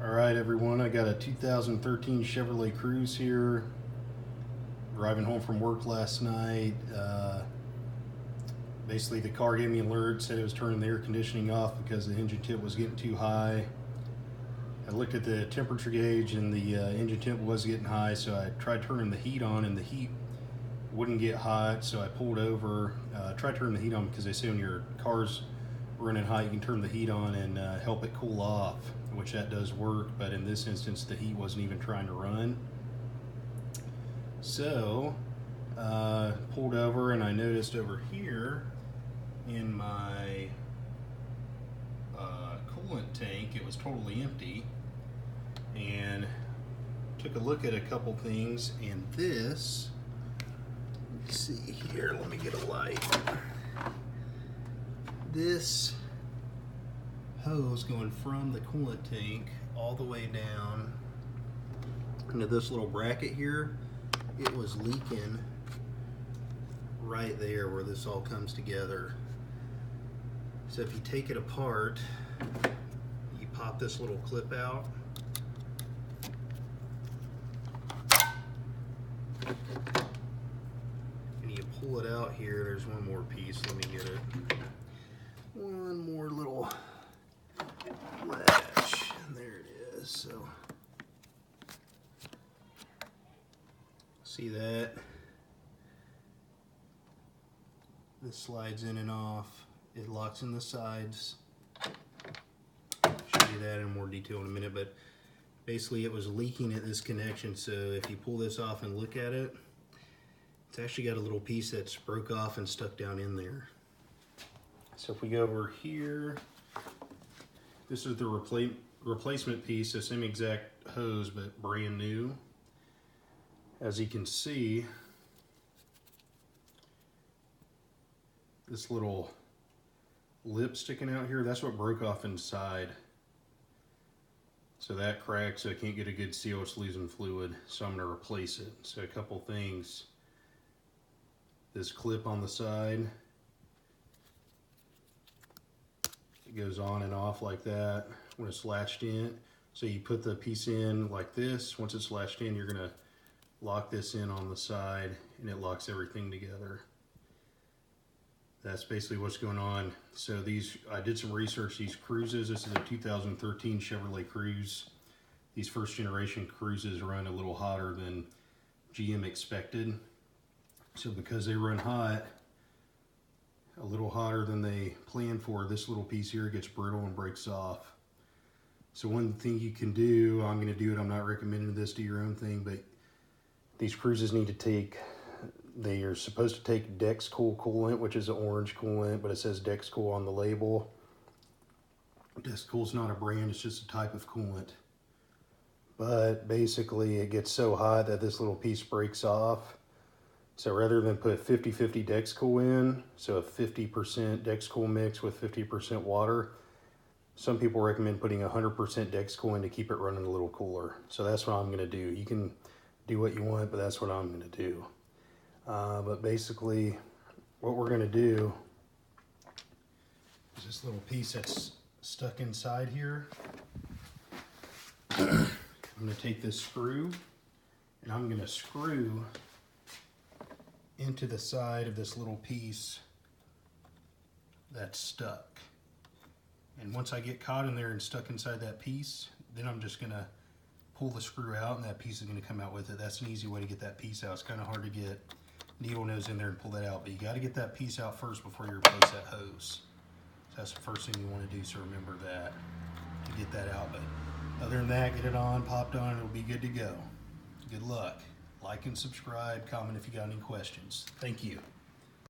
Alright everyone, I got a 2013 Chevrolet Cruze here. Driving home from work last night. Basically the car gave me an alert, said it was turning the air conditioning off because the engine temp was getting too high. I looked at the temperature gauge and the engine temp was getting high, so I tried turning the heat on and the heat wouldn't get hot, so I pulled over. Tried turning the heat on because they say when your car's running hot you can turn the heat on and help it cool off, which that does work, but in this instance the heat wasn't even trying to run. So pulled over and I noticed over here in my coolant tank it was totally empty, and took a look at a couple things, and this, let's see here, let me get a light. This hose going from the coolant tank all the way down into this little bracket here, it was leaking right there where this all comes together. So if you take it apart, you pop this little clip out, and you pull it out here. There's one more piece, let me get it. One more little latch, and there it is. So see that? This slides in and off. It locks in the sides. I'll show you that in more detail in a minute, but basically it was leaking at this connection, so if you pull this off and look at it, it's actually got a little piece that's broke off and stuck down in there. So if we go over here, this is the replacement piece, the same exact hose but brand new. As you can see, this little lip sticking out here, that's what broke off inside. So that cracked, so I can't get a good seal, it's losing fluid, so I'm going to replace it. So a couple things. This clip on the side, it goes on and off like that when it's latched in. So you put the piece in like this. Once it's latched in, you're going to lock this in on the side, and it locks everything together. That's basically what's going on. So these, I did some research, these Cruzes, this is a 2013 Chevrolet Cruze. These first generation Cruzes run a little hotter than GM expected. So because they run hot, a little hotter than they planned for, this little piece here gets brittle and breaks off. So one thing you can do, I'm gonna do it, I'm not recommending this, do your own thing, but these Cruzes need to take, they are supposed to take Dex Cool coolant, which is an orange coolant, but it says Dex Cool on the label. Dex Cool is not a brand, it's just a type of coolant. But basically it gets so hot that this little piece breaks off. So rather than put 50-50 Dex Cool in, so a 50% Dex Cool mix with 50% water, some people recommend putting 100% Dex Cool in to keep it running a little cooler. So that's what I'm gonna do. You can do what you want, but that's what I'm gonna do. But basically what we're gonna do is this little piece that's stuck inside here. I'm gonna take this screw and I'm gonna screw into the side of this little piece that's stuck. And once I get caught in there and stuck inside that piece, then I'm just gonna pull the screw out and that piece is gonna come out with it. That's an easy way to get that piece out. It's kind of hard to get needle nose in there and pull that out, but you got to get that piece out first before you replace that hose. So that's the first thing you want to do, so remember that to get that out. But other than that, get it on, popped on, it'll be good to go. Good luck. Like and subscribe, comment if you got any questions. Thank you.